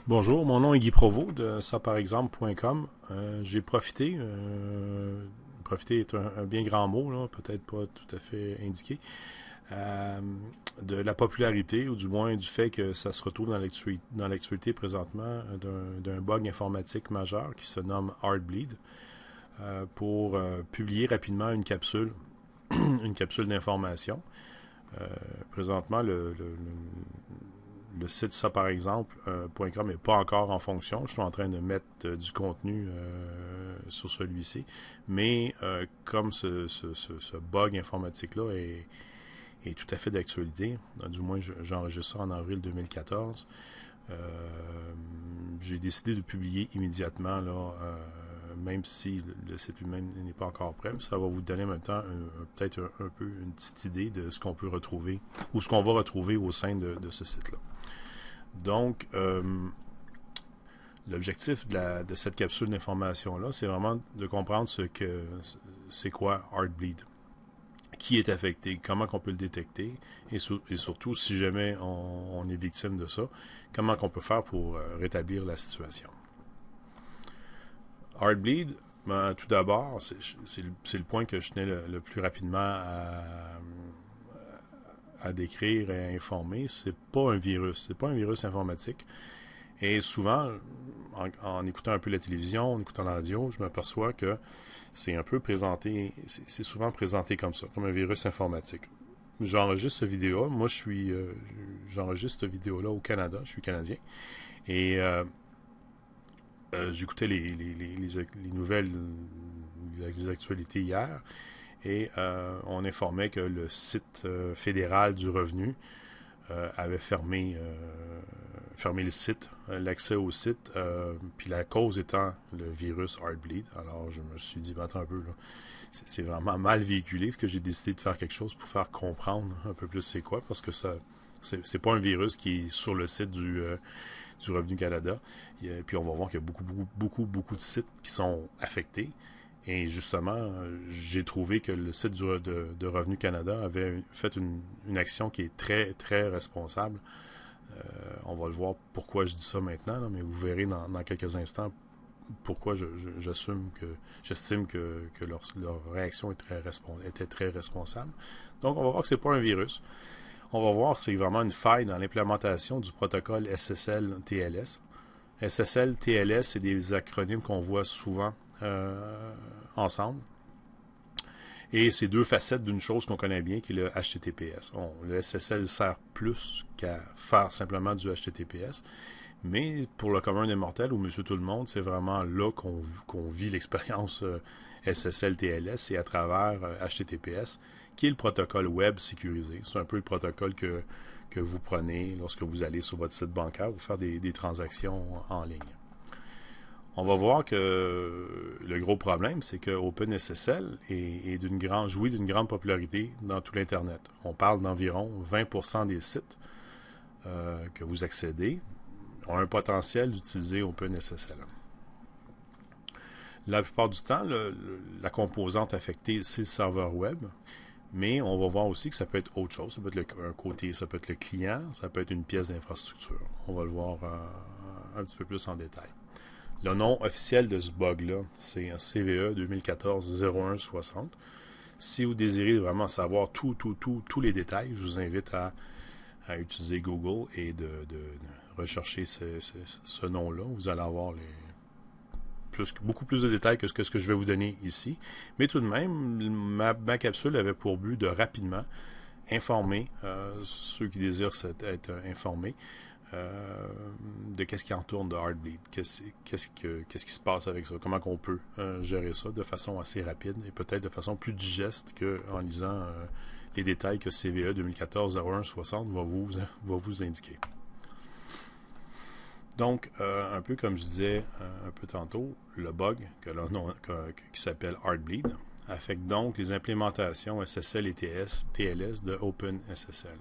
Bonjour, mon nom est Guy Provost de saparexemple.com. J'ai profité, profiter est un bien grand mot, là, peut-être pas tout à fait indiqué, euh, de la popularité, ou du moins du fait que ça se retrouve dans l'actualité présentement d'un bug informatique majeur qui se nomme Heartbleed, pour publier rapidement une capsule, une capsule d'information. Euh, Présentement, le site ça par exemple .com n'est pas encore en fonction. Je suis en train de mettre du contenu sur celui-ci. Mais comme ce bug informatique-là est tout à fait d'actualité, du moins j'enregistre ça en avril 2014, euh, j'ai décidé de publier immédiatement, là, même si le site lui-même n'est pas encore prêt. Ça va vous donner en même temps peut-être un peu une petite idée de ce qu'on peut retrouver ou ce qu'on va retrouver au sein de ce site-là. Donc, l'objectif de cette capsule d'information-là, c'est vraiment de comprendre c'est quoi Heartbleed, qui est affecté, comment on peut le détecter, et surtout, si jamais on est victime de ça, comment on peut faire pour rétablir la situation. Heartbleed, ben, tout d'abord, c'est le point que je tenais le plus rapidement à décrire et à informer. C'est pas un virus, c'est pas un virus informatique. Et souvent, en écoutant un peu la télévision, en écoutant la radio, je m'aperçois que c'est un peu présenté, c'est souvent présenté comme ça, comme un virus informatique. J'enregistre cette vidéo. Moi, j'enregistre cette vidéo-là au Canada. Je suis canadien. Et j'écoutais les nouvelles, les actualités hier. Et on informait que le site fédéral du revenu avait fermé le site, l'accès au site, puis la cause étant le virus Heartbleed. Alors je me suis dit, attends un peu, là, c'est vraiment mal véhiculé, parce que j'ai décidé de faire quelque chose pour faire comprendre un peu plus c'est quoi, parce que ça, c'est pas un virus qui est sur le site du Revenu Canada. Puis on va voir qu'il y a beaucoup de sites qui sont affectés. Et justement, j'ai trouvé que le site de Revenu Canada avait fait une action qui est très responsable. On va le voir pourquoi je dis ça maintenant, là, mais vous verrez dans quelques instants pourquoi j'estime que leur réaction était très responsable. Donc, on va voir que c'est pas un virus. On va voir que c'est vraiment une faille dans l'implémentation du protocole SSL-TLS. SSL-TLS, c'est des acronymes qu'on voit souvent ensemble. Et c'est deux facettes d'une chose qu'on connaît bien, qui est le HTTPS. Le SSL sert plus qu'à faire simplement du HTTPS, mais pour le commun des mortels ou Monsieur Tout-le-Monde, c'est vraiment là qu'on vit l'expérience SSL-TLS, c'est à travers HTTPS, qui est le protocole web sécurisé. C'est un peu le protocole que vous prenez lorsque vous allez sur votre site bancaire pour faire des transactions en ligne. On va voir que le gros problème, c'est que OpenSSL jouit d'une grande popularité dans tout l'Internet. On parle d'environ 20% des sites que vous accédez ont un potentiel d'utiliser OpenSSL. La plupart du temps, la composante affectée, c'est le serveur web, mais on va voir aussi que ça peut être autre chose. Ça peut être un côté, ça peut être le client, ça peut être une pièce d'infrastructure. On va le voir un petit peu plus en détail. Le nom officiel de ce bug-là, c'est un CVE 2014-0160. Si vous désirez vraiment savoir tous les détails, je vous invite à utiliser Google et de rechercher ce nom-là. Vous allez avoir beaucoup plus de détails que ce que je vais vous donner ici. Mais tout de même, ma capsule avait pour but de rapidement informer ceux qui désirent être informés de qu'est-ce qui entoure de Heartbleed, qu'est-ce qui se passe avec ça, comment on peut gérer ça de façon assez rapide et peut-être de façon plus digeste qu'en lisant les détails que CVE 2014-0160 va vous indiquer. Donc, un peu comme je disais un peu tantôt, le bug qui s'appelle Heartbleed affecte donc les implémentations SSL et TLS de OpenSSL.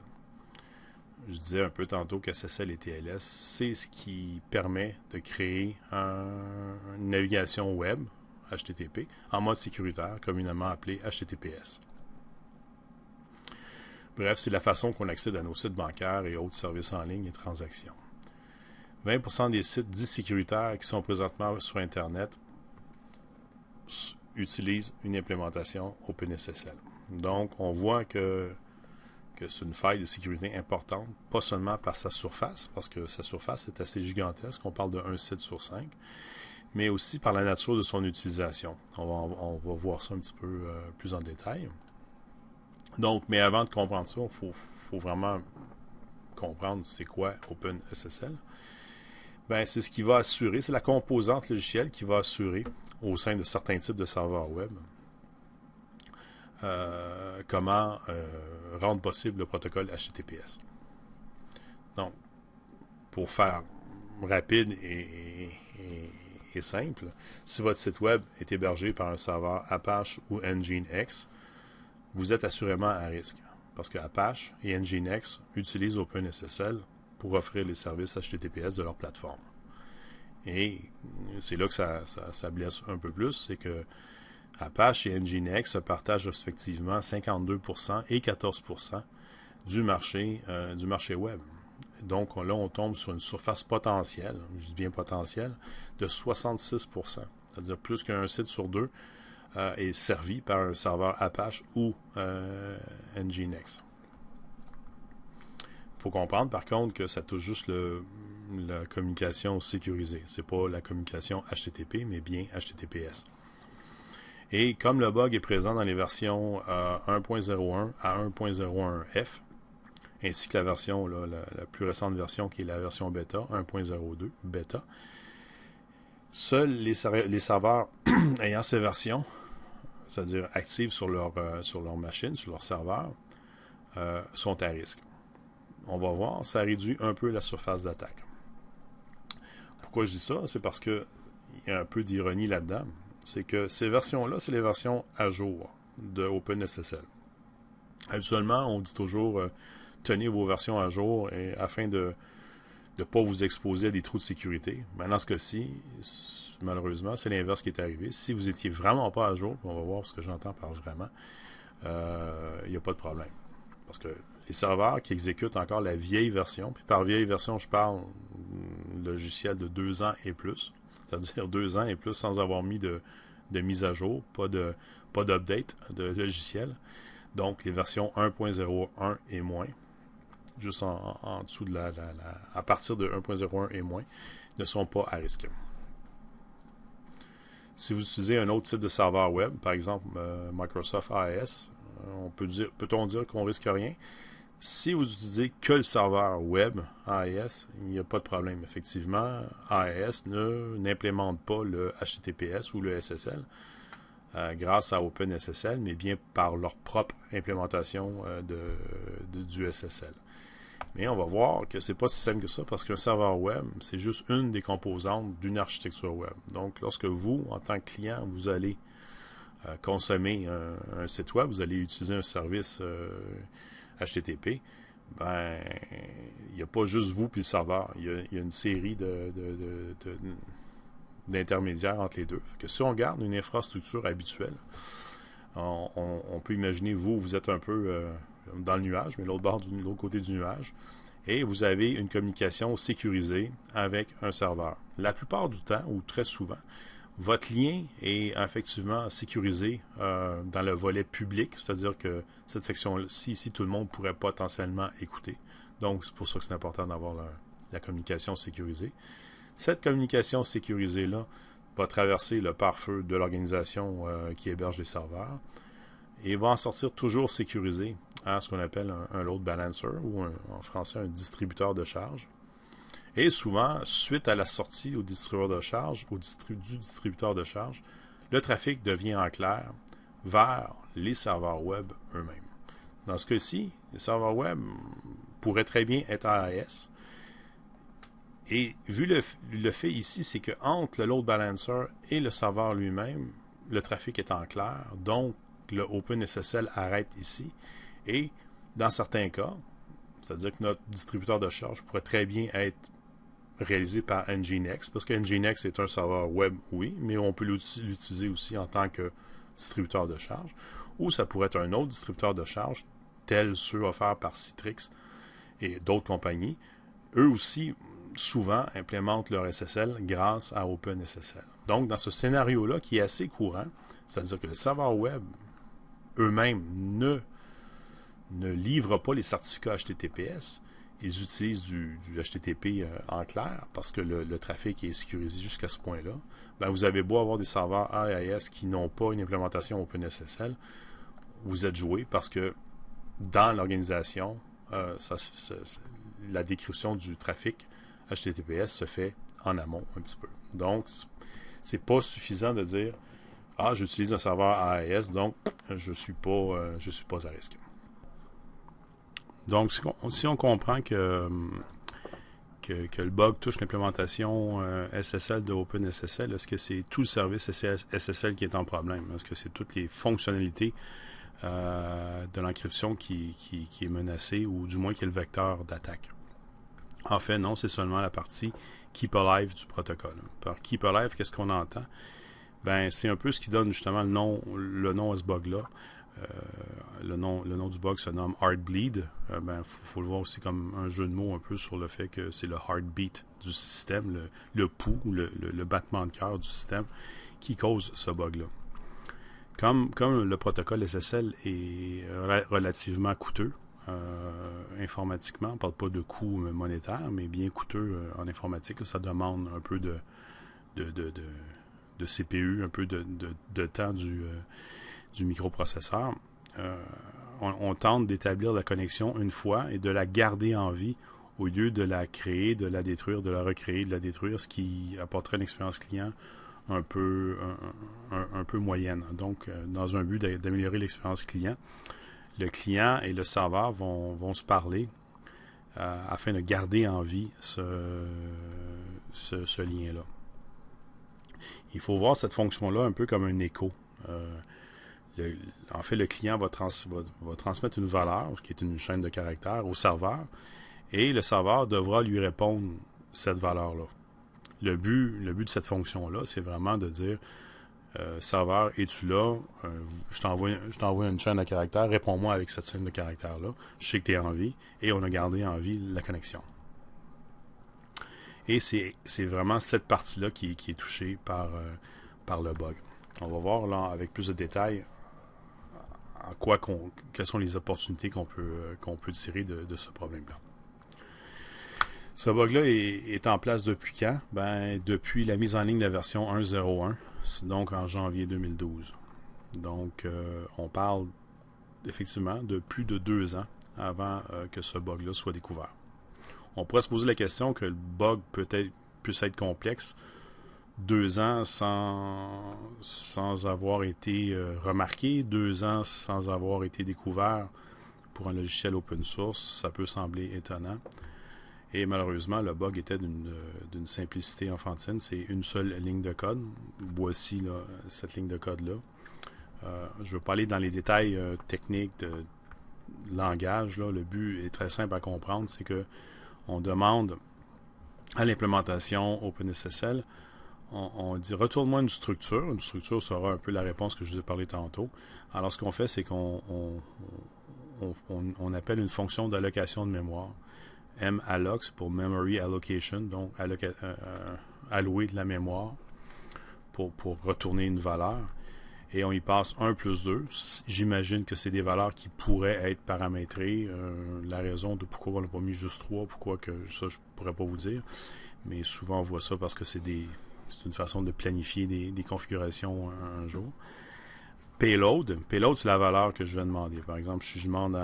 Je disais un peu tantôt qu'SSL et TLS, c'est ce qui permet de créer une navigation web, HTTP, en mode sécuritaire, communément appelé HTTPS. Bref, c'est la façon qu'on accède à nos sites bancaires et autres services en ligne et transactions. 20% des sites dits sécuritaires qui sont présentement sur Internet utilisent une implémentation OpenSSL. Donc, on voit que c'est une faille de sécurité importante, pas seulement par sa surface, parce que sa surface est assez gigantesque, on parle de 1 site sur 5, mais aussi par la nature de son utilisation. On va voir ça un petit peu plus en détail. Donc, mais avant de comprendre ça, il faut vraiment comprendre c'est quoi OpenSSL. Ben, c'est ce qui va assurer, c'est la composante logicielle qui va assurer au sein de certains types de serveurs web comment rendre possible le protocole HTTPS. Donc, pour faire rapide et simple, si votre site web est hébergé par un serveur Apache ou Nginx, vous êtes assurément à risque. Parce que Apache et Nginx utilisent OpenSSL pour offrir les services HTTPS de leur plateforme. Et c'est là que ça blesse un peu plus, c'est que Apache et Nginx se partagent respectivement 52% et 14% du marché web. Donc là, on tombe sur une surface potentielle, je dis bien potentielle, de 66%. C'est-à-dire plus qu'un site sur deux est servi par un serveur Apache ou Nginx. Il faut comprendre par contre que ça touche juste la communication sécurisée. C'est pas la communication HTTP, mais bien HTTPS. Et comme le bug est présent dans les versions 1.01 à 1.01F, ainsi que la version, là, la plus récente version qui est la version bêta, 1.02 bêta, seuls les serveurs ayant ces versions, c'est-à-dire actives sur leur machine, sur leur serveur, sont à risque. On va voir, ça réduit un peu la surface d'attaque. Pourquoi je dis ça? C'est parce qu'il y a un peu d'ironie là-dedans. C'est que ces versions-là, c'est les versions à jour de OpenSSL. Habituellement, on dit toujours tenez vos versions à jour et afin de ne pas vous exposer à des trous de sécurité. Mais dans ce cas-ci, malheureusement, c'est l'inverse qui est arrivé. Si vous étiez vraiment pas à jour, on va voir ce que j'entends par vraiment, il n'y a pas de problème. Parce que les serveurs qui exécutent encore la vieille version, puis par vieille version, je parle logiciel de 2 ans et plus, c'est-à-dire 2 ans et plus sans avoir mis de mise à jour, pas d'update de logiciel. Donc, les versions 1.01 et moins, juste en dessous de à partir de 1.01 et moins, ne sont pas à risque. Si vous utilisez un autre type de serveur web, par exemple Microsoft AES, peut-on dire qu'on risque rien? Si vous utilisez que le serveur web AES, il n'y a pas de problème. Effectivement, AES n'implémente pas le HTTPS ou le SSL grâce à OpenSSL, mais bien par leur propre implémentation du SSL. Mais on va voir que c'est pas si simple que ça parce qu'un serveur web, c'est juste une des composantes d'une architecture web. Donc, lorsque vous, en tant que client, vous allez consommer un site web, vous allez utiliser un service HTTP, ben, il n'y a pas juste vous puis le serveur. Il y a une série d'intermédiaires entre les deux. Que si on garde une infrastructure habituelle, on peut imaginer vous êtes un peu dans le nuage, mais l'autre côté du nuage, et vous avez une communication sécurisée avec un serveur. La plupart du temps, ou très souvent, votre lien est effectivement sécurisé dans le volet public, c'est-à-dire que cette section-ci, ici, tout le monde pourrait potentiellement écouter. Donc, c'est pour ça que c'est important d'avoir la communication sécurisée. Cette communication sécurisée-là va traverser le pare-feu de l'organisation qui héberge les serveurs et va en sortir toujours sécurisé à ce qu'on appelle un load balancer ou en français un distributeur de charge. Et souvent, suite à la sortie au distributeur de charge, du distributeur de charge, le trafic devient en clair vers les serveurs web eux-mêmes. Dans ce cas-ci, les serveurs web pourraient très bien être AES. Et vu le fait ici, c'est que entre le load balancer et le serveur lui-même, le trafic est en clair. Donc, le OpenSSL arrête ici. Et dans certains cas, c'est-à-dire que notre distributeur de charge pourrait très bien être réalisé par Nginx, parce que Nginx est un serveur web, oui, mais on peut l'utiliser aussi en tant que distributeur de charge, ou ça pourrait être un autre distributeur de charge, tel ceux offerts par Citrix et d'autres compagnies. Eux aussi souvent implémentent leur SSL grâce à OpenSSL. Donc, dans ce scénario-là, qui est assez courant, c'est-à-dire que le serveur web eux-mêmes ne livrent pas les certificats HTTPS, ils utilisent du HTTP en clair parce que le trafic est sécurisé jusqu'à ce point-là. Ben, vous avez beau avoir des serveurs AES qui n'ont pas une implémentation OpenSSL, vous êtes joué parce que dans l'organisation, la décryption du trafic HTTPS se fait en amont un petit peu. Donc, c'est pas suffisant de dire j'utilise un serveur AES, donc je suis pas à risque. Donc, si on comprend que le bug touche l'implémentation SSL de OpenSSL, est-ce que c'est tout le service SSL qui est en problème? Est-ce que c'est toutes les fonctionnalités de l'encryption qui est menacée ou du moins qui est le vecteur d'attaque? En fait, non, c'est seulement la partie Keep Alive du protocole. Par Keep Alive, qu'est-ce qu'on entend? Ben, c'est un peu ce qui donne justement le nom à ce bug-là. Le nom du bug se nomme Heartbleed. Faut le voir aussi comme un jeu de mots un peu sur le fait que c'est le heartbeat du système, le pouls, le battement de cœur du système qui cause ce bug-là. Comme le protocole SSL est relativement coûteux informatiquement, on ne parle pas de coût monétaire, mais bien coûteux en informatique, là, ça demande un peu de CPU, un peu de temps du microprocesseur. On tente d'établir la connexion une fois et de la garder en vie au lieu de la créer, de la détruire, de la recréer, de la détruire, ce qui apporterait une expérience client un peu moyenne. Donc, dans un but d'améliorer l'expérience client, le client et le serveur vont se parler afin de garder en vie ce lien-là. Il faut voir cette fonction-là un peu comme un écho. En fait, le client va transmettre une valeur, qui est une chaîne de caractères, au serveur, et le serveur devra lui répondre cette valeur-là. Le but de cette fonction-là, c'est vraiment de dire serveur, es-tu là? Je t'envoie une chaîne de caractères, réponds-moi avec cette chaîne de caractères-là. Je sais que tu es en vie, et on a gardé en vie la connexion. Et c'est vraiment cette partie-là qui est touchée par le bug. On va voir là avec plus de détails quelles sont les opportunités qu'on peut tirer de ce problème-là. Ce bug-là est en place depuis quand? Depuis la mise en ligne de la version 1.01, donc en janvier 2012. Donc, on parle effectivement de plus de 2 ans avant que ce bug-là soit découvert. On pourrait se poser la question que le bug puisse être complexe 2 ans sans avoir été remarqué, 2 ans sans avoir été découvert pour un logiciel open source, ça peut sembler étonnant. Et malheureusement, le bug était d'une simplicité enfantine. C'est une seule ligne de code. Voici là, cette ligne de code-là. Je ne veux pas aller dans les détails techniques de langage. Là. Le but est très simple à comprendre. C'est que on demande à l'implémentation OpenSSL, on dit retourne-moi une structure. Une structure sera un peu la réponse que je vous ai parlé tantôt. Alors, ce qu'on fait, c'est qu'on appelle une fonction d'allocation de mémoire. malloc, c'est pour Memory Allocation, donc allouer de la mémoire pour retourner une valeur. Et on y passe 1 plus 2. J'imagine que c'est des valeurs qui pourraient être paramétrées. La raison de pourquoi on n'a pas mis juste 3, pourquoi que ça, je pourrais pas vous dire. Mais souvent, on voit ça parce que c'est une façon de planifier des configurations un jour. Payload, c'est la valeur que je vais demander. Par exemple, si je demande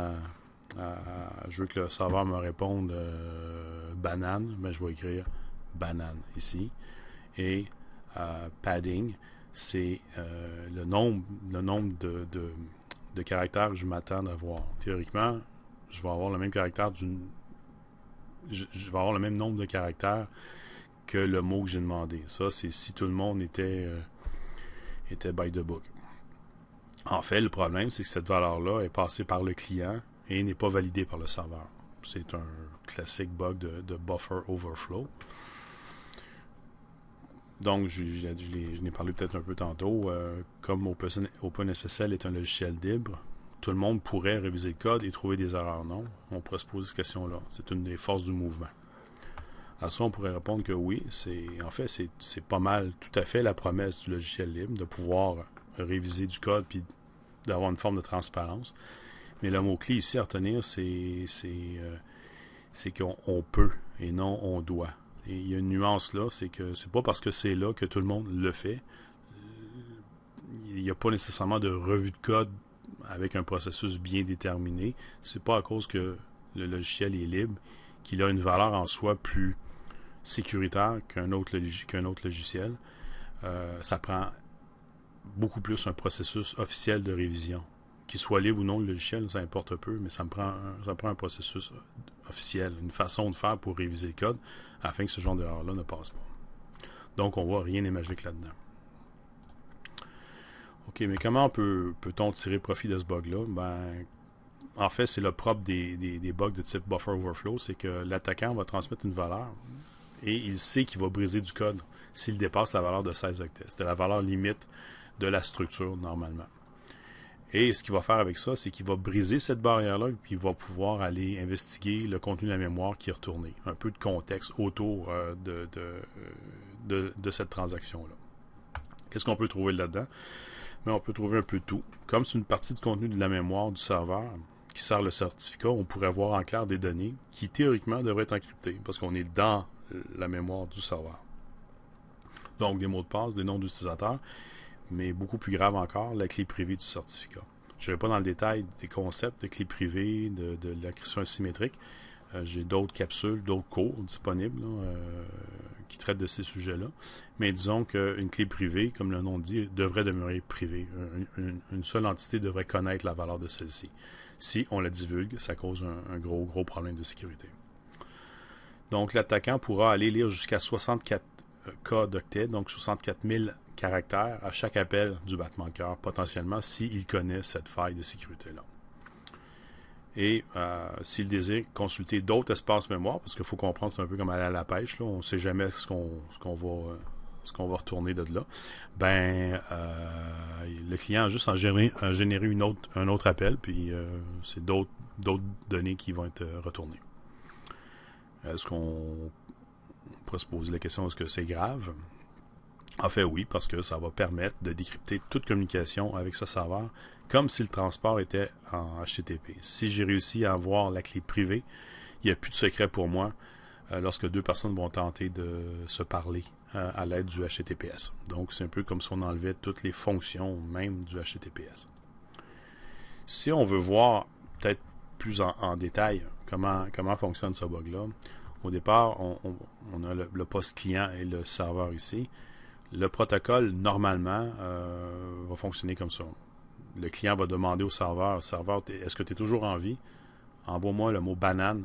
je veux que le serveur me réponde banane, je vais écrire banane ici. Et padding, c'est le nombre de caractères que je m'attends d'avoir. Théoriquement, je vais avoir le même caractère je vais avoir le même nombre de caractères que le mot que j'ai demandé. Ça, c'est si tout le monde était by the book. En fait, le problème, c'est que cette valeur-là est passée par le client et n'est pas validée par le serveur. C'est un classique bug de buffer overflow. Donc, je n'ai parlé peut-être un peu tantôt. Comme OpenSSL est un logiciel libre, tout le monde pourrait réviser le code et trouver des erreurs. Non, on pourrait se poser cette question-là. C'est une des forces du mouvement. À ça, on pourrait répondre que oui, en fait, c'est pas mal tout à fait la promesse du logiciel libre de pouvoir réviser du code puis d'avoir une forme de transparence. Mais le mot-clé ici à retenir, c'est qu'on peut et non on doit. Et il y a une nuance là, c'est que c'est pas parce que c'est là que tout le monde le fait. Il n'y a pas nécessairement de revue de code avec un processus bien déterminé. C'est pas à cause que le logiciel est libre qu'il a une valeur en soi plus sécuritaire qu'un autre logiciel. Ça prend beaucoup plus un processus officiel de révision. Qu'il soit libre ou non le logiciel, ça importe peu, mais ça prend un processus officiel, une façon de faire pour réviser le code afin que ce genre d'erreur-là ne passe pas. Donc, on voit rien n'est magique là-dedans. OK, mais comment peut-on tirer profit de ce bug-là? En fait, c'est le propre des bugs de type buffer overflow, c'est que l'attaquant va transmettre une valeur et il sait qu'il va briser du code s'il dépasse la valeur de 16 octets. C'est la valeur limite de la structure normalement. Et ce qu'il va faire avec ça, c'est qu'il va briser cette barrière-là et puis il va pouvoir aller investiguer le contenu de la mémoire qui est retourné. Un peu de contexte autour de cette transaction-là. Qu'est-ce qu'on peut trouver là-dedans? Mais on peut trouver un peu de tout. Comme c'est une partie du contenu de la mémoire du serveur qui sert le certificat, on pourrait voir en clair des données qui théoriquement devraient être encryptées parce qu'on est dans la mémoire du serveur. Donc des mots de passe, des noms d'utilisateurs, mais beaucoup plus grave encore, la clé privée du certificat. Je ne vais pas dans le détail des concepts de clé privée, de l'encryption asymétrique. J'ai d'autres capsules, d'autres cours disponibles qui traitent de ces sujets-là. Mais disons qu'une clé privée, comme le nom dit, devrait demeurer privée. Une seule entité devrait connaître la valeur de celle-ci. Si on la divulgue, ça cause un gros problème de sécurité. Donc l'attaquant pourra aller lire jusqu'à 64 K d'octets, donc 64 000 caractères à chaque appel du battement de cœur, potentiellement, s'il connaît cette faille de sécurité-là. Et s'il désire consulter d'autres espaces mémoire, parce qu'il faut comprendre, c'est un peu comme aller à la pêche, là, on ne sait jamais ce qu'on va retourner de là, le client a juste à générer un autre appel, puis c'est d'autres données qui vont être retournées. Est-ce qu'on pourrait se poser la question, est-ce que c'est grave? En fait, oui, parce que ça va permettre de décrypter toute communication avec ce serveur comme si le transport était en HTTP. Si j'ai réussi à avoir la clé privée, il n'y a plus de secret pour moi lorsque deux personnes vont tenter de se parler à l'aide du HTTPS. Donc, c'est un peu comme si on enlevait toutes les fonctions même du HTTPS. Si on veut voir peut-être plus en détail comment fonctionne ce bug-là, au départ, on a le poste client et le serveur ici. Le protocole, normalement, va fonctionner comme ça. Le client va demander au serveur, est-ce que tu es toujours en vie? Envoie-moi le mot banane,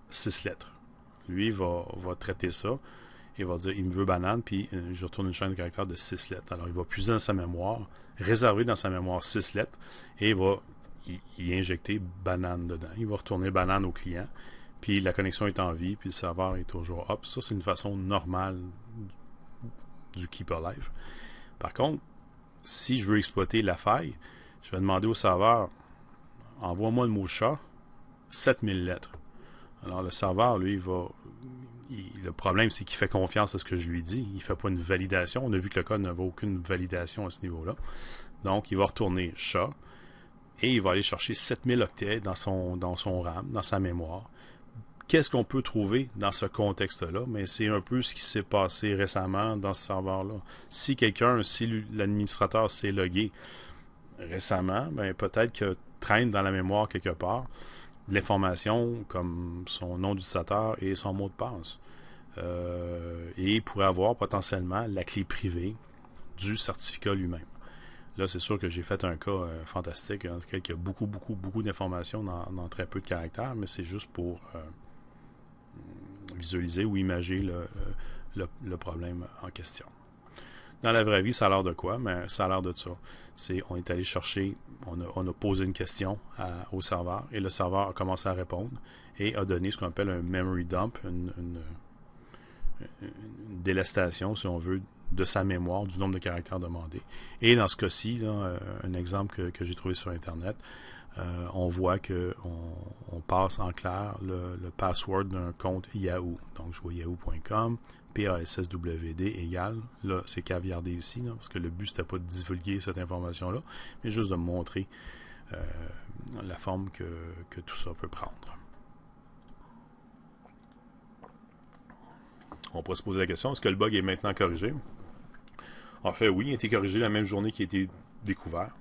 6 lettres. Lui, va traiter ça et va dire, il me veut banane, puis je retourne une chaîne de caractères de 6 lettres. Alors, il va puiser dans sa mémoire, réserver dans sa mémoire 6 lettres, et il va y injecter banane dedans. Il va retourner banane au client, puis la connexion est en vie, puis le serveur est toujours up. Ça, c'est une façon normale du Keep Alive. Par contre, si je veux exploiter la faille, je vais demander au serveur, envoie-moi le mot chat, 7000 lettres. Alors le serveur, lui, le problème, c'est qu'il fait confiance à ce que je lui dis. Il ne fait pas une validation. On a vu que le code n'avait aucune validation à ce niveau-là. Donc, il va retourner chat et il va aller chercher 7000 octets dans son RAM, dans sa mémoire. Qu'est-ce qu'on peut trouver dans ce contexte-là? Mais c'est un peu ce qui s'est passé récemment dans ce serveur-là. Si l'administrateur s'est logué récemment, peut-être que traîne dans la mémoire quelque part de l'information comme son nom d'utilisateur et son mot de passe. Et il pourrait avoir potentiellement la clé privée du certificat lui-même. Là, c'est sûr que j'ai fait un cas fantastique, dans lequel il y a beaucoup d'informations dans très peu de caractères, mais c'est juste pour visualiser ou imager le problème en question. Dans la vraie vie, ça a l'air de quoi? Mais ça a l'air de ça. On est allé chercher, on a posé une question au serveur et le serveur a commencé à répondre et a donné ce qu'on appelle un memory dump, une délestation, si on veut, de sa mémoire, du nombre de caractères demandés. Et dans ce cas-ci, là, un exemple que j'ai trouvé sur Internet, on voit que on passe en clair le password d'un compte Yahoo. Donc, je vois yahoo.com, PASSWD égale, là, c'est caviardé ici, là, parce que le but, c'était pas de divulguer cette information-là, mais juste de montrer la forme que tout ça peut prendre. On pourrait se poser la question, est-ce que le bug est maintenant corrigé? En fait, oui, il a été corrigé la même journée qu'il a été découvert.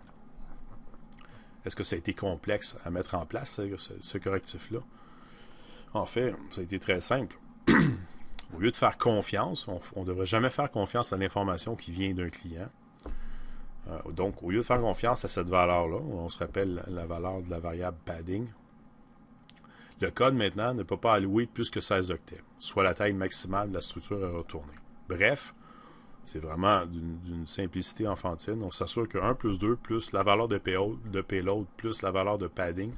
Est-ce que ça a été complexe à mettre en place, ce correctif-là? En fait, ça a été très simple. Au lieu de faire confiance, on ne devrait jamais faire confiance à l'information qui vient d'un client. Donc, au lieu de faire confiance à cette valeur-là, on se rappelle la valeur de la variable padding, le code maintenant ne peut pas allouer plus que 16 octets, soit la taille maximale de la structure à retourner. Bref, c'est vraiment d'une simplicité enfantine. On s'assure que 1 plus 2 plus la valeur de payload plus la valeur de padding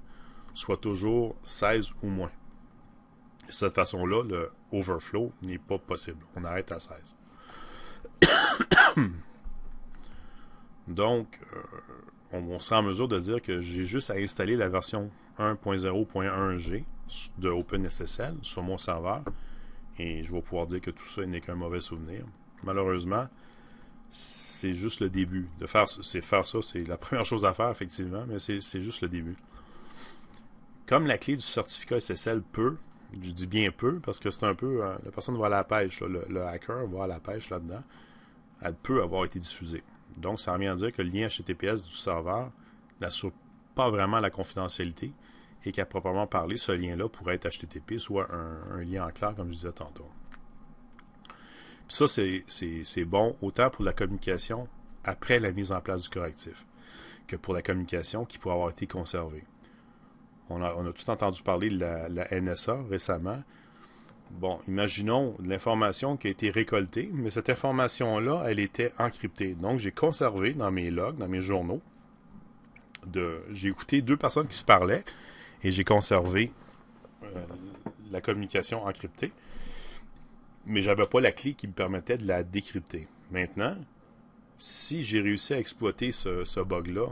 soit toujours 16 ou moins. De cette façon-là, le overflow n'est pas possible. On arrête à 16. Donc, on sera en mesure de dire que j'ai juste à installer la version 1.0.1g de OpenSSL sur mon serveur et je vais pouvoir dire que tout ça n'est qu'un mauvais souvenir. Malheureusement, c'est juste le début. Faire ça, c'est la première chose à faire, effectivement, mais c'est juste le début. Comme la clé du certificat SSL peut, je dis bien peu, parce que c'est un peu, la personne va à la pêche, le hacker va à la pêche là-dedans, elle peut avoir été diffusée. Donc, ça revient à dire que le lien HTTPS du serveur n'assure pas vraiment la confidentialité et qu'à proprement parler, ce lien-là pourrait être HTTP, soit un lien en clair, comme je disais tantôt. Puis ça, c'est bon autant pour la communication après la mise en place du correctif que pour la communication qui pourrait avoir été conservée. On a tout entendu parler de la NSA récemment. Bon, imaginons l'information qui a été récoltée, mais cette information-là, elle était encryptée. Donc, j'ai conservé dans mes logs, dans mes journaux, j'ai écouté 2 personnes qui se parlaient et j'ai conservé la communication encryptée. Mais j'avais pas la clé qui me permettait de la décrypter. Maintenant, si j'ai réussi à exploiter ce bug-là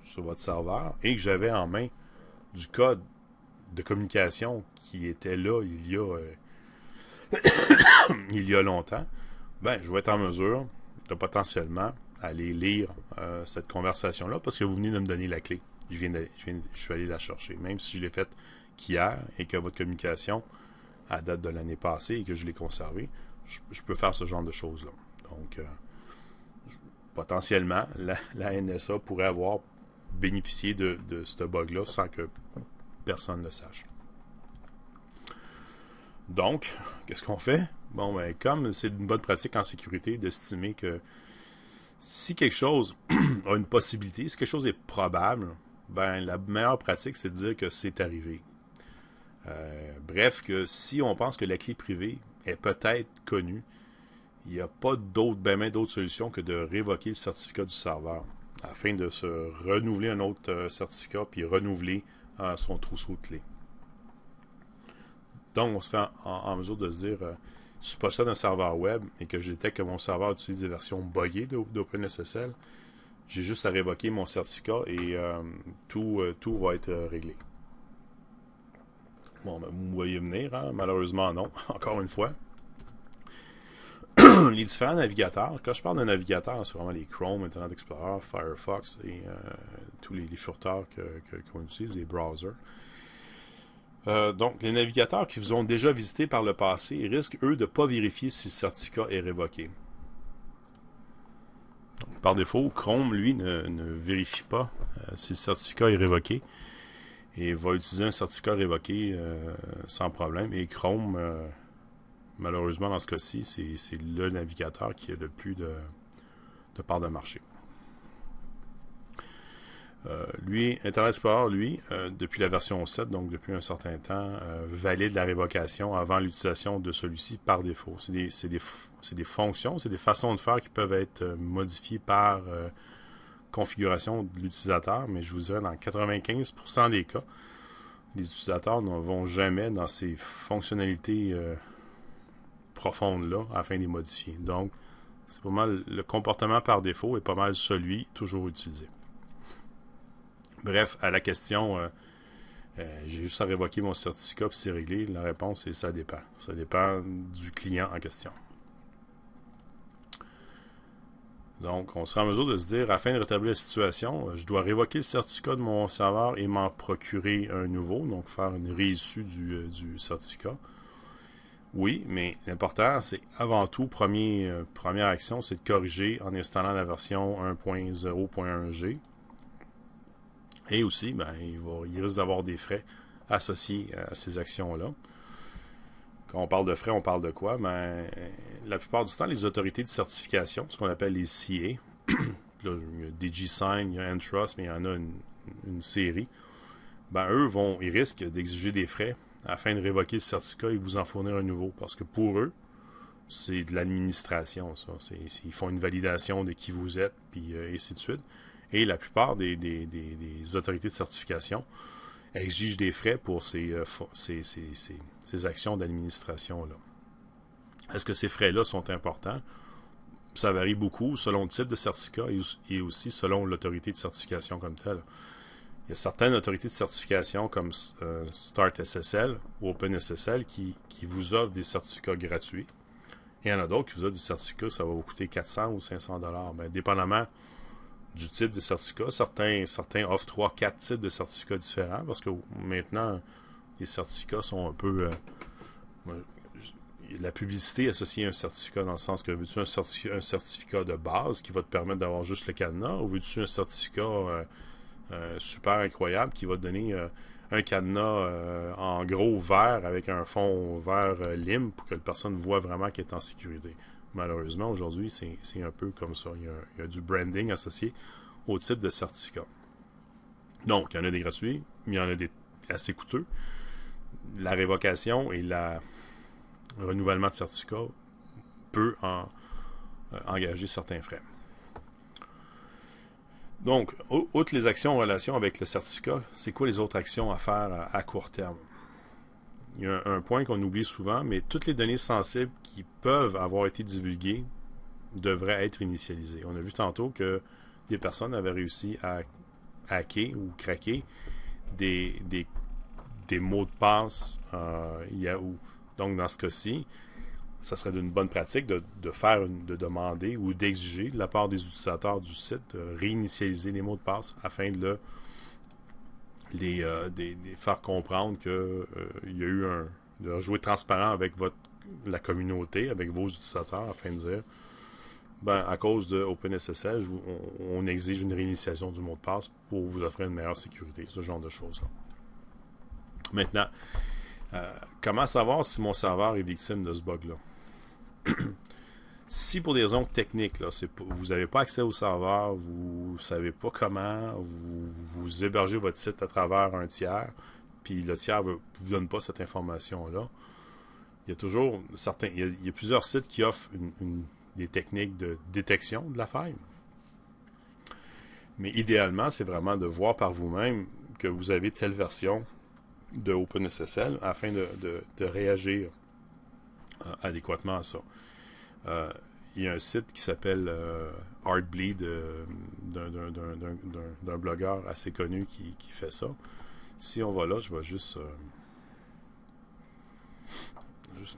sur votre serveur et que j'avais en main du code de communication qui était là il y a longtemps, ben je vais être en mesure de potentiellement aller lire cette conversation-là parce que vous venez de me donner la clé. Je suis allé la chercher. Même si je l'ai faite qu'hier et que votre communication à date de l'année passée et que je l'ai conservé, je peux faire ce genre de choses-là. Donc, potentiellement, la NSA pourrait avoir bénéficié de ce bug-là sans que personne ne le sache. Donc, qu'est-ce qu'on fait? Bon, ben, comme c'est une bonne pratique en sécurité d'estimer que si quelque chose a une possibilité, si quelque chose est probable, ben, la meilleure pratique, c'est de dire que c'est arrivé. Bref, que si on pense que la clé privée est peut-être connue, il n'y a pas d'autres solutions que de révoquer le certificat du serveur afin de se renouveler un autre certificat puis renouveler son trousseau de clés. Donc, on sera en mesure de se dire si je possède un serveur web et que je détecte que mon serveur utilise des versions buggées d'OpenSSL, j'ai juste à révoquer mon certificat et tout va être réglé. Bon, ben, vous me voyez venir, hein? Malheureusement non, encore une fois. Les différents navigateurs, quand je parle de navigateurs, c'est vraiment les Chrome, Internet Explorer, Firefox et tous les furteurs qu'on utilise, les browsers. Donc, les navigateurs qui vous ont déjà visité par le passé risquent, eux, de ne pas vérifier si le certificat est révoqué. Donc, par défaut, Chrome, lui, ne vérifie pas si le certificat est révoqué et va utiliser un certificat révoqué sans problème. Et Chrome, malheureusement, dans ce cas-ci, c'est le navigateur qui a le plus de parts de marché. Internet Explorer, lui, depuis la version 7, donc depuis un certain temps, valide la révocation avant l'utilisation de celui-ci par défaut. C'est des fonctions, c'est des façons de faire qui peuvent être modifiées par configuration de l'utilisateur, mais je vous dirais dans 95% des cas, les utilisateurs ne vont jamais dans ces fonctionnalités profondes-là afin de les modifier. Donc, c'est pas mal le comportement par défaut est pas mal celui toujours utilisé. Bref, à la question, j'ai juste à révoquer mon certificat puis c'est réglé. La réponse est ça dépend. Ça dépend du client en question. Donc, on sera en mesure de se dire, afin de rétablir la situation, je dois révoquer le certificat de mon serveur et m'en procurer un nouveau, donc faire une réissue du certificat. Oui, mais l'important, c'est avant tout, première action, c'est de corriger en installant la version 1.0.1G. Et aussi, ben, il risque d'avoir des frais associés à ces actions-là. Quand on parle de frais, on parle de quoi? Ben, la plupart du temps, les autorités de certification, ce qu'on appelle les CA, là, il y a DigiSign, il y a Entrust, mais il y en a une série, ben, ils risquent d'exiger des frais afin de révoquer le certificat et vous en fournir un nouveau. Parce que pour eux, c'est de l'administration, ça. Ils font une validation de qui vous êtes, puis ainsi de suite. Et la plupart des autorités de certification exigent des frais pour ces actions d'administration-là. Est-ce que ces frais-là sont importants? Ça varie beaucoup selon le type de certificat et aussi selon l'autorité de certification comme telle. Il y a certaines autorités de certification comme Start SSL ou OpenSSL qui vous offrent des certificats gratuits. Et il y en a d'autres qui vous offrent des certificats, ça va vous coûter 400 ou 500 $. Ben, dépendamment du type de certificat, certains offrent 3-4 types de certificats différents parce que maintenant, les certificats sont un peu... la publicité associée à un certificat dans le sens que veux-tu un certificat de base qui va te permettre d'avoir juste le cadenas ou veux-tu un certificat super incroyable qui va te donner un cadenas en gros vert avec un fond vert lime pour que la personne voit vraiment qu'elle est en sécurité. Malheureusement, aujourd'hui, c'est un peu comme ça. Il y a du branding associé au type de certificat. Donc, il y en a des gratuits, mais il y en a des assez coûteux. La révocation et le renouvellement de certificat peut engager certains frais. Donc, outre les actions en relation avec le certificat, c'est quoi les autres actions à faire à court terme? Il y a un point qu'on oublie souvent, mais toutes les données sensibles qui peuvent avoir été divulguées devraient être initialisées. On a vu tantôt que des personnes avaient réussi à hacker ou craquer des mots de passe Yahoo. Donc, dans ce cas-ci, ça serait d'une bonne pratique de demander ou d'exiger de la part des utilisateurs du site de réinitialiser les mots de passe afin de les faire comprendre que il y a eu de jouer transparent avec la communauté, avec vos utilisateurs afin de dire à cause de OpenSSL, on exige une réinitialisation du mot de passe pour vous offrir une meilleure sécurité, ce genre de choses-là. Maintenant, comment savoir si mon serveur est victime de ce bug-là? Si pour des raisons techniques, là, vous n'avez pas accès au serveur, vous ne savez pas comment, vous hébergez votre site à travers un tiers, puis le tiers ne vous donne pas cette information-là, il y a toujours il y a plusieurs sites qui offrent des techniques de détection de la faille. Mais idéalement, c'est vraiment de voir par vous-même que vous avez telle version de OpenSSL afin de réagir adéquatement à ça. Il y a un site qui s'appelle Heartbleed d'un blogueur assez connu qui fait ça. Si on va là, je vais juste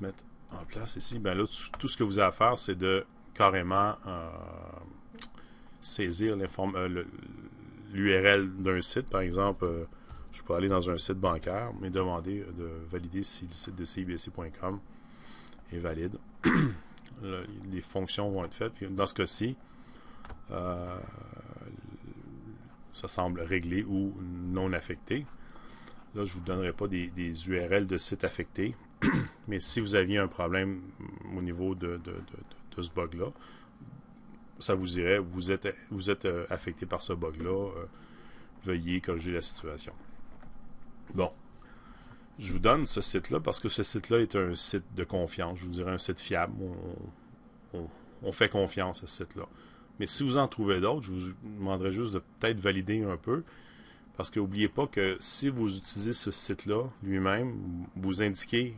mettre en place ici. Ben là, tout ce que vous avez à faire, c'est de carrément saisir l'URL d'un site. Par exemple, je peux aller dans un site bancaire et demander de valider si le site de cibc.com est valide. Les fonctions vont être faites. Puis dans ce cas-ci, ça semble réglé ou non affecté. Là, je ne vous donnerai pas des URL de sites affectés. Mais si vous aviez un problème au niveau de ce bug-là, ça vous dirait, vous êtes affecté par ce bug-là, veuillez corriger la situation. Bon. Je vous donne ce site-là parce que ce site-là est un site de confiance. Je vous dirais un site fiable. On fait confiance à ce site-là. Mais si vous en trouvez d'autres, je vous demanderai juste de peut-être valider un peu. Parce que n'oubliez pas que si vous utilisez ce site-là lui-même, vous indiquez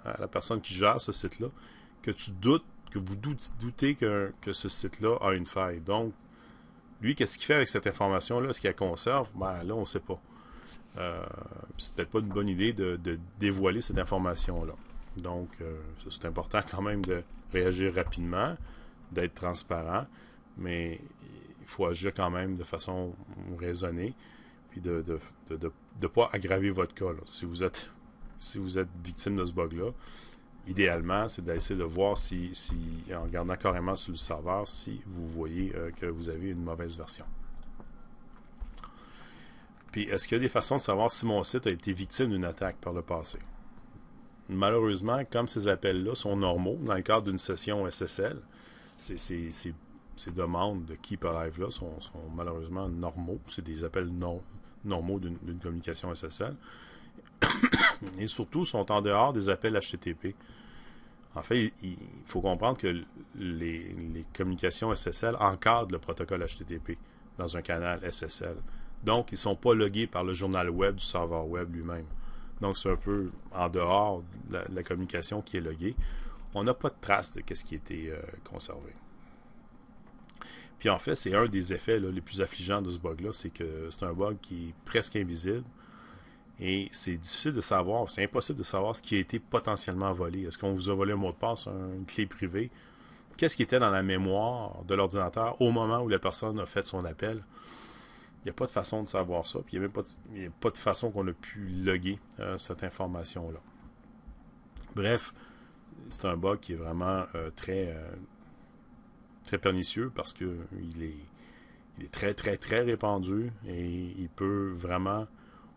à la personne qui gère ce site-là que vous doutez que ce site-là a une faille. Donc, Lui, qu'est-ce qu'il fait avec cette information-là? Est-ce qu'il la conserve? Ben là, on ne sait pas. C'est peut-être pas une bonne idée de dévoiler cette information-là. Donc, c'est important quand même de réagir rapidement, d'être transparent, mais il faut agir quand même de façon raisonnée, puis de pas aggraver votre cas. Là. Si vous êtes victime de ce bug-là, idéalement, c'est d'essayer de voir si en regardant carrément sur le serveur, si vous voyez que vous avez une mauvaise version. Puis, est-ce qu'il y a des façons de savoir si mon site a été victime d'une attaque par le passé? Malheureusement, comme ces appels-là sont normaux, dans le cadre d'une session SSL, ces demandes de Keep Alive-là sont malheureusement normaux. C'est des appels normaux d'une communication SSL. Et surtout, sont en dehors des appels HTTP. En fait, il faut comprendre que les communications SSL encadrent le protocole HTTP dans un canal SSL. Donc, ils ne sont pas logués par le journal web du serveur web lui-même. Donc, c'est un peu en dehors de la communication qui est loguée. On n'a pas de trace de ce qui a été conservé. Puis en fait, c'est un des effets là, les plus affligeants de ce bug-là, c'est que c'est un bug qui est presque invisible et c'est difficile de savoir, c'est impossible de savoir ce qui a été potentiellement volé. Est-ce qu'on vous a volé un mot de passe, une clé privée? Qu'est-ce qui était dans la mémoire de l'ordinateur au moment où la personne a fait son appel? Il n'y a pas de façon de savoir ça, puis il n'y a pas de façon qu'on a pu loguer cette information-là. Bref, c'est un bug qui est vraiment très pernicieux parce que il est très, très, très répandu et il peut vraiment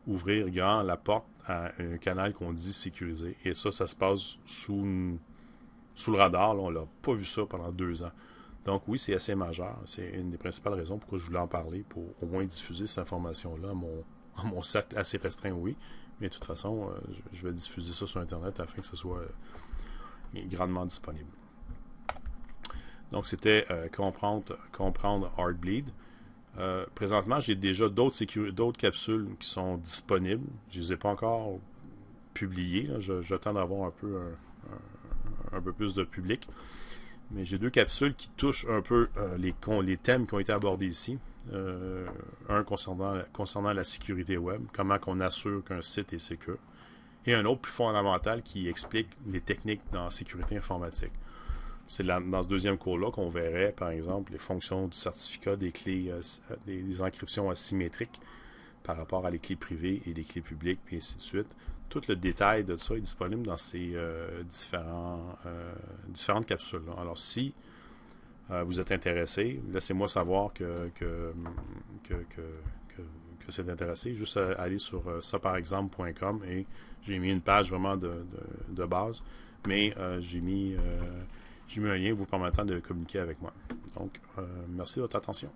ouvrir grand la porte à un canal qu'on dit sécurisé. Et ça se passe sous le radar. Là, on l'a pas vu ça pendant 2 ans. Donc oui, c'est assez majeur. C'est une des principales raisons pourquoi je voulais en parler, pour au moins diffuser cette information-là à mon cercle assez restreint, oui. Mais de toute façon, je vais diffuser ça sur Internet afin que ce soit grandement disponible. Donc c'était comprendre Heartbleed. Présentement, j'ai déjà d'autres capsules qui sont disponibles. Je ne les ai pas encore publiées. J'attends d'avoir un peu plus de public. Mais j'ai 2 capsules qui touchent un peu les thèmes qui ont été abordés ici. Un concernant la sécurité web, comment on assure qu'un site est sécure. Et un autre plus fondamental qui explique les techniques dans la sécurité informatique. C'est dans ce deuxième cours-là qu'on verrait, par exemple, les fonctions du certificat des clés, des encryptions asymétriques par rapport à les clés privées et les clés publiques, puis ainsi de suite. Tout le détail de ça est disponible dans ces différentes capsules-là. Alors, si vous êtes intéressé, laissez-moi savoir que c'est intéressé. Juste aller sur saparexemple.com et j'ai mis une page vraiment de base, mais j'ai mis un lien vous permettant de communiquer avec moi. Donc, merci de votre attention.